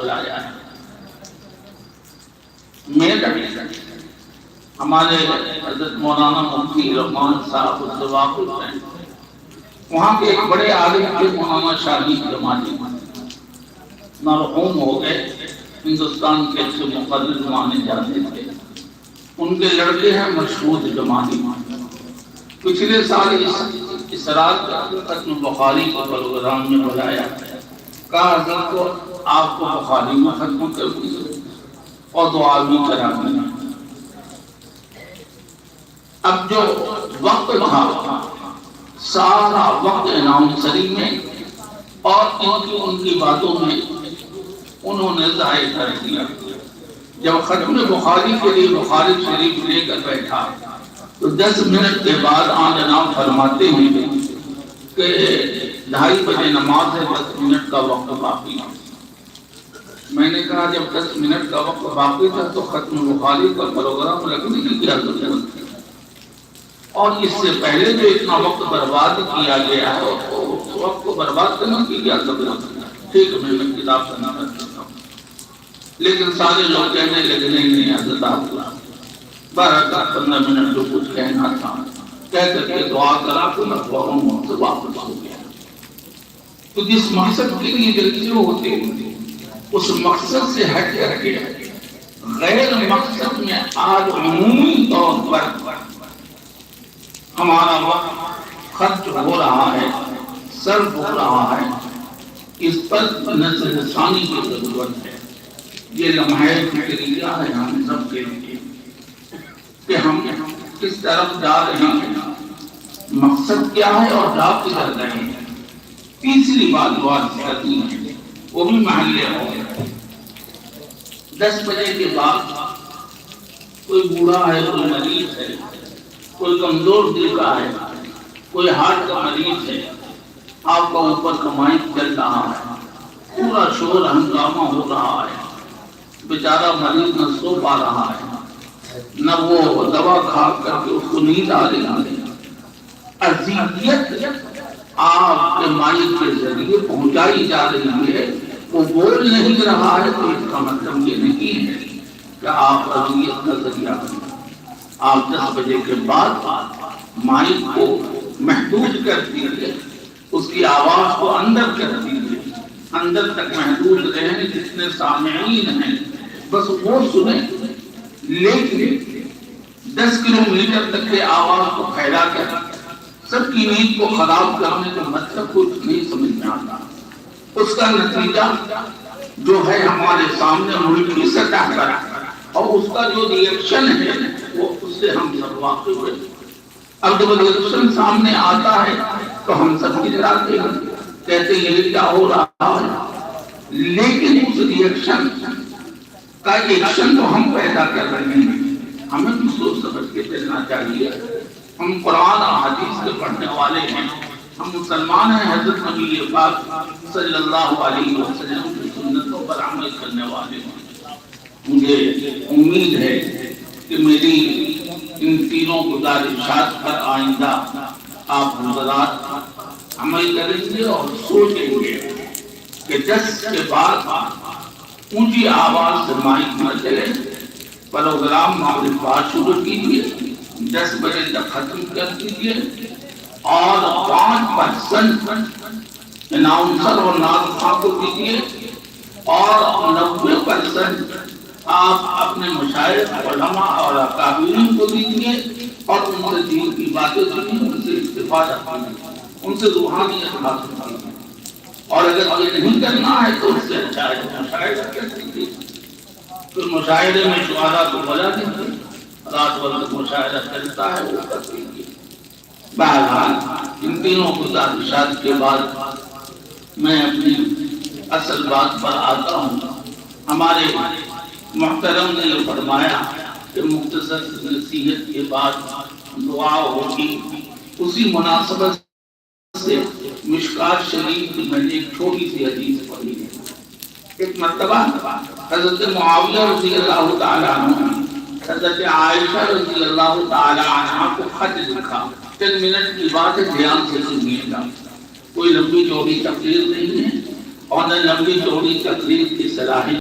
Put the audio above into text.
بلایا ہے۔ میرے ہمارے حضرت مولانا مفتی رحمان صاحب الزواقل ہیں، وہاں کے ایک بڑے عالم کے مولانا شاہی جمالی مرحوم ہو گئے، ہندوستان کے اچھے مقرر مانے جاتے تھے۔ ان کے لڑکے ہیں مشہود جمالی۔ پچھلے سال اس رات ختم بخاری کے پروگرام میں بلایا، کہا حضرت کو آپ کو بخاری میں ختم کر دی اور دعا بھی کرا دی۔ اب جو وقت تھا سارا وقت اناؤنسری میں اور ان کی باتوں میں انہوں نے ضائع کر دیا۔ جب ختم بخاری کے لیے بخاری شریف لے کر بیٹھا تو 10 منٹ کے بعد آن جناب فرماتے ہیں کہ 2:30 بجے نماز ہے، 10 منٹ کا وقت باقی ہے۔ میں نے کہا جب 10 منٹ کا وقت باقی تھا تو ختم بخاری کا پروگرام رکھنے کی کیا ضرورت تھی؟ اور اس سے پہلے جو اتنا وقت برباد کیا گیا ہے اس وقت کو برباد کرنے کی کیا ضرورت ہے؟ ٹھیک ہے، میں کتاب کا نام رکھتا ہوں، لیکن سارے لوگ کہنے لگے نہیں حضرت آپ 12-15 منٹ جو کچھ کہنا تھا کہہ کر کے دعا کرا تو میں فوراً وہاں سے واپس ہو گیا۔ تو جس مقصد کے لیے جلسے ہوتے ہیں اس مقصد سے ہٹ کر کے غیر مقصد میں آج عمومی طور پر ہمارا وقت خرچ ہو رہا ہے، صرف ہو رہا ہے، اس پر نظر ثانی کی ضرورت ہے۔ یہ لمحہ فکریہ ہے ہم سب کے لیے کہ ہم کس طرف جا رہے ہیں، مقصد کیا ہے اور جا کدھر رہے ہیں۔ تیسری بات کرنی ہے، وہ بھی محلے ہو۔ 10 بجے کے بعد کوئی بوڑھا ہے، کوئی مریض ہے، کوئی کمزور دل کا ہے، کوئی ہارٹ کا مریض ہے، آپ کا اوپر کمائی چل رہا ہے، پورا شور ہنگامہ ہو رہا ہے، بیچارہ مریض نہ سو پا رہا ہے، نہ وہ دوا کھا کر کے اس کو نیند آ رہی ہے۔ اذیت آپ کے مائک کے ذریعے پہنچائی جا رہی ہے، وہ بول نہیں رہا ہے تو اس کا مطلب یہ نہیں ہے کہ آپ اذیت کا ذریعہ بنیں۔ آپ 10 بجے کے بعد مائک کو محدود کر دیجیے، اس کی آواز کو اندر کر دیجیے، اندر تک محدود رہیں، جتنے سامعین ہیں بس وہ سنیں، لیکن 10 کلومیٹر تک کے آواز کو پھیلا کر سب کی نیند کو خراب کرنے کا مطلب کچھ نہیں سمجھ میں آتا۔ اس کا نتیجہ جو ہے ہمارے سامنے ملک کی سطح پر، اور اس کا جو ریئیکشن ہے وہ اس سے ہم سب واقف ہیں۔ اب جب ریئیکشن سامنے آتا ہے تو ہم سب گجراتے ہیں، کہتے ہیں یہ کیا ہو رہا ہے، لیکن اس ریئیکشن کا ایکشن تو ہم پیدا کر رہے ہیں۔ ہمیں بھی سوچ سمجھ کے چلنا چاہیے۔ ہم قرآن اور حدیث کے پڑھنے والے ہیں، ہم مسلمان ہیں، حضرت نبی پاک صلی اللہ علیہ وسلم کی سنتوں پر عمل کرنے والے ہیں۔ مجھے امید ہے کہ میری ان تینوں گزارشات پر آئندہ آپ حضرات عمل کریں گے اور سوچیں گے کہ 10 کے بعد اونچی آواز سے مائک نہ چلے، پروگرام مغرب بعد شروع کیجیے، 10 بجے تک ختم کر دیجیے، اور 5% اناؤنسر اور ناظرین کو دیجیے، اور 90% آپ اپنے مشائخ علماء اور اکابرین کو دیجیے، اور ان سے دین کی باتیں سنیے، ان سے استفادہ کیجیے، ان سے روحانیت حاصل کیجیے۔ اور اگر یہ نہیں کرنا ہے تو اس سے اچھا ہے مشاہدہ کر دیجیے، پھر مشاہدے میں شہداء کو بلا دیجیے، رات بھر مشاہدہ چلتا ہے وہ کر دیجیے۔ بہرحال ان تینوں گزارشات کے بعد میں اپنی اصل بات پر آتا ہوں۔ ہمارے محترم نے یہ فرمایا کہ مختصر نصیحت کے بعد دعا ہوگی، اسی مناسبت سے مشکات شریف کی میں نے ایک چھوٹی سی حدیث پڑھی ہے۔ ایک مرتبہ حضرت معاویہ رضی اللہ تعالیٰ عنہ حضرت عائشہ رضی اللہ تعالیٰ عنہ کو خط لکھا۔ 10 منٹ کی بات ہے، دھیان سے سنیے گا، کوئی لمبی چوڑی تقریر نہیں ہے، اور نہ لمبی چوڑی تقریر کی صلاحیت